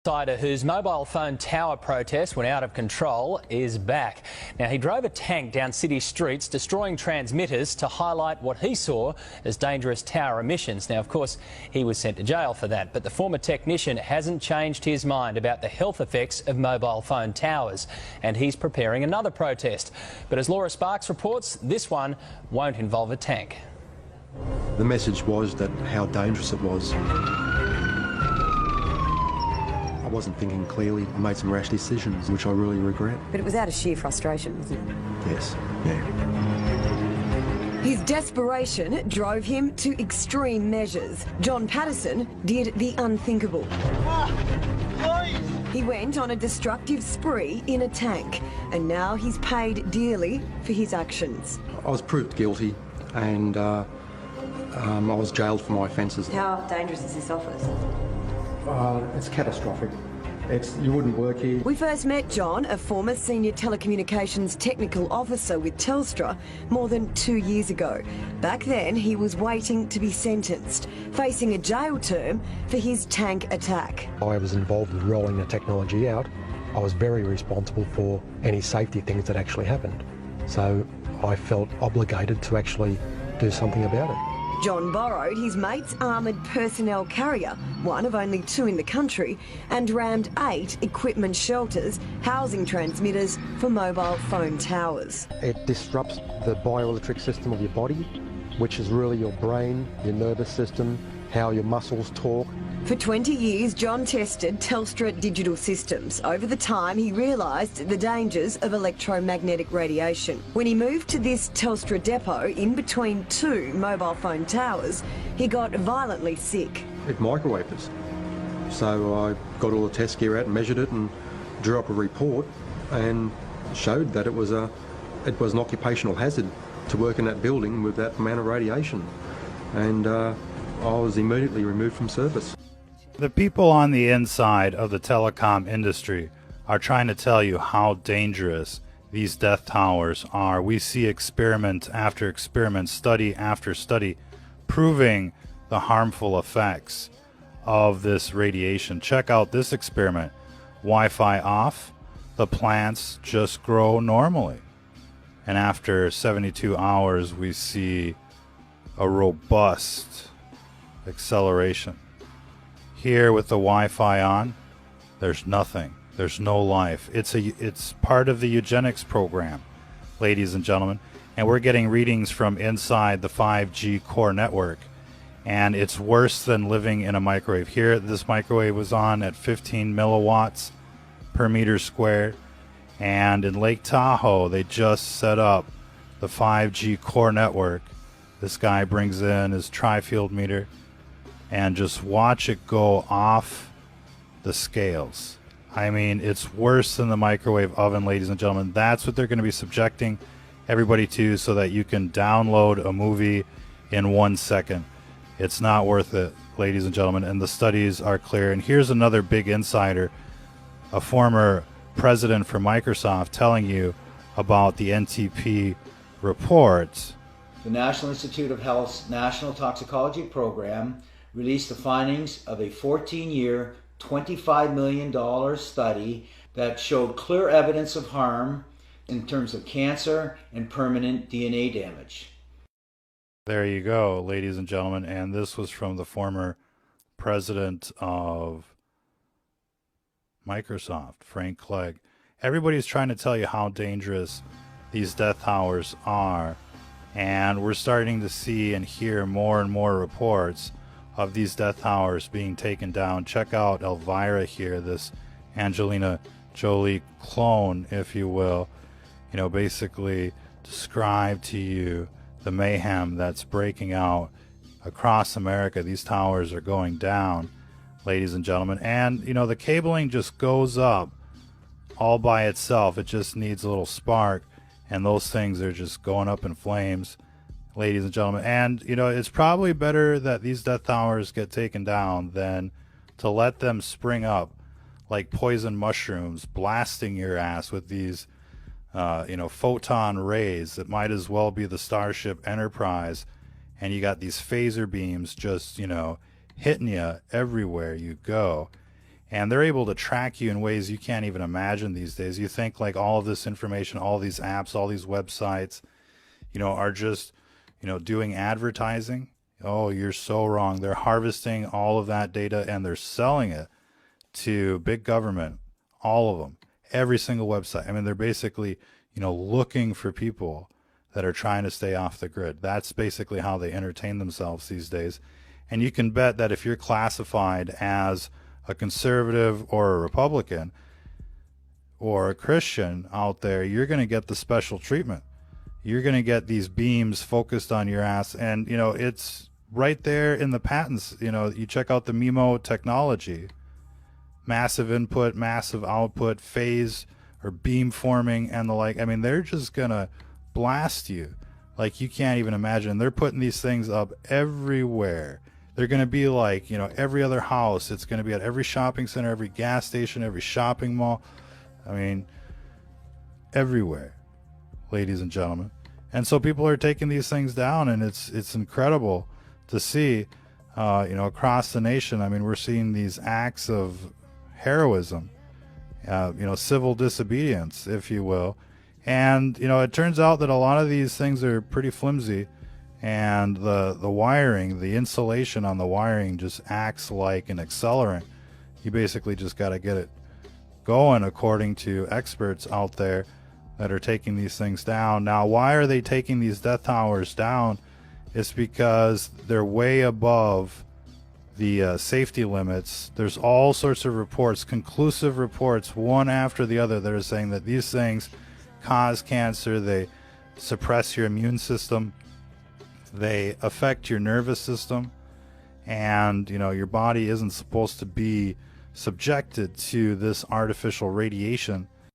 Insider whose mobile phone tower protest went out of control is back. Now, he drove a tank down city streets, destroying transmitters to highlight what he saw as dangerous tower emissions. Now, of course, he was sent to jail for that, but the former technician hasn't changed his mind about the health effects of mobile phone towers, and he's preparing another protest. But as Laura Sparks reports, this one won't involve a tank. The message was that how dangerous it was. I wasn't thinking clearly. I made some rash decisions, which I really regret. But it was out of sheer frustration, wasn't it? Yes, yeah. His desperation drove him to extreme measures. John Patterson did the unthinkable. He went on a destructive spree in a tank, and now he's paid dearly for his actions. I was proved guilty, and I was jailed for my offences. How dangerous is this office? It's catastrophic. You wouldn't work here. We first met John, a former senior telecommunications technical officer with Telstra, more than 2 years ago. Back then, he was waiting to be sentenced, facing a jail term for his tank attack. I was involved with rolling the technology out. I was very responsible for any safety things that actually happened. So I felt obligated to actually do something about it. John borrowed his mate's armoured personnel carrier, one of only 2 in the country, and rammed 8 equipment shelters housing transmitters for mobile phone towers. It disrupts the bioelectric system of your body, which is really your brain, your nervous system, how your muscles talk. For 20 years, John tested Telstra digital systems. Over the time, he realised the dangers of electromagnetic radiation. When he moved to this Telstra depot in between 2 mobile phone towers, he got violently sick. It microwaved us. So I got all the test gear out and measured it and drew up a report and showed that it was an occupational hazard to work in that building with that amount of radiation. And I was immediately removed from service. The people on the inside of the telecom industry are trying to tell you how dangerous these death towers are. We see experiment after experiment, study after study, proving the harmful effects of this radiation. Check out this experiment. Wi-Fi off, the plants just grow normally. And after 72 hours, we see a robust acceleration. Here with the Wi-Fi on, there's nothing. There's no life. It's part of the eugenics program, ladies and gentlemen. And we're getting readings from inside the 5G core network. And it's worse than living in a microwave. Here, this microwave was on at 15 milliwatts per meter squared. And in Lake Tahoe, they just set up the 5G core network. This guy brings in his tri-field meter and just watch it go off the scales. I mean, it's worse than the microwave oven, ladies and gentlemen. That's what they're going to be subjecting everybody to so that you can download a movie in 1 second. It's not worth it, ladies and gentlemen, and the studies are clear. And here's another big insider, a former president for Microsoft, telling you about the NTP report. The National Institute of Health's National Toxicology Program released the findings of a 14-year, $25 million study that showed clear evidence of harm in terms of cancer and permanent DNA damage. There you go, ladies and gentlemen, and this was from the former president of Microsoft, Frank Clegg. Everybody's trying to tell you how dangerous these death towers are, and we're starting to see and hear more and more reports of these death towers being taken down. Check out Elvira here, this Angelina Jolie clone, if you will, basically describe to you the mayhem that's breaking out across America. These towers are going down, ladies and gentlemen, and the cabling just goes up all by itself. It just needs a little spark, and those things are just going up in flames, ladies and gentlemen. And it's probably better that these death towers get taken down than to let them spring up like poison mushrooms, blasting your ass with these photon rays that might as well be the Starship Enterprise, and you got these phaser beams just hitting you everywhere you go. And they're able to track you in ways you can't even imagine these days. You think like all of this information, all these apps, all these websites, are just, doing advertising. Oh, you're so wrong. They're harvesting all of that data and they're selling it to big government, all of them, every single website. I mean, they're basically, looking for people that are trying to stay off the grid. That's basically how they entertain themselves these days. And you can bet that if you're classified as a conservative or a Republican or a Christian out there, you're going to get the special treatment. You're going to get these beams focused on your ass. And, it's right there in the patents. You check out the MIMO technology, massive input, massive output, phase or beam forming and the like. I mean, they're just going to blast you like you can't even imagine. They're putting these things up everywhere. They're going to be like, every other house. It's going to be at every shopping center, every gas station, every shopping mall. I mean, everywhere, ladies and gentlemen. And so people are taking these things down, and it's incredible to see, across the nation. I mean, we're seeing these acts of heroism, civil disobedience, if you will. And, it turns out that a lot of these things are pretty flimsy. And the wiring, the insulation on the wiring just acts like an accelerant. You basically just got to get it going, according to experts out there that are taking these things down. Now, why are they taking these death towers down? It's because they're way above the safety limits. There's all sorts of reports, conclusive reports, one after the other, that are saying that these things cause cancer, they suppress your immune system, they affect your nervous system, and your body isn't supposed to be subjected to this artificial radiation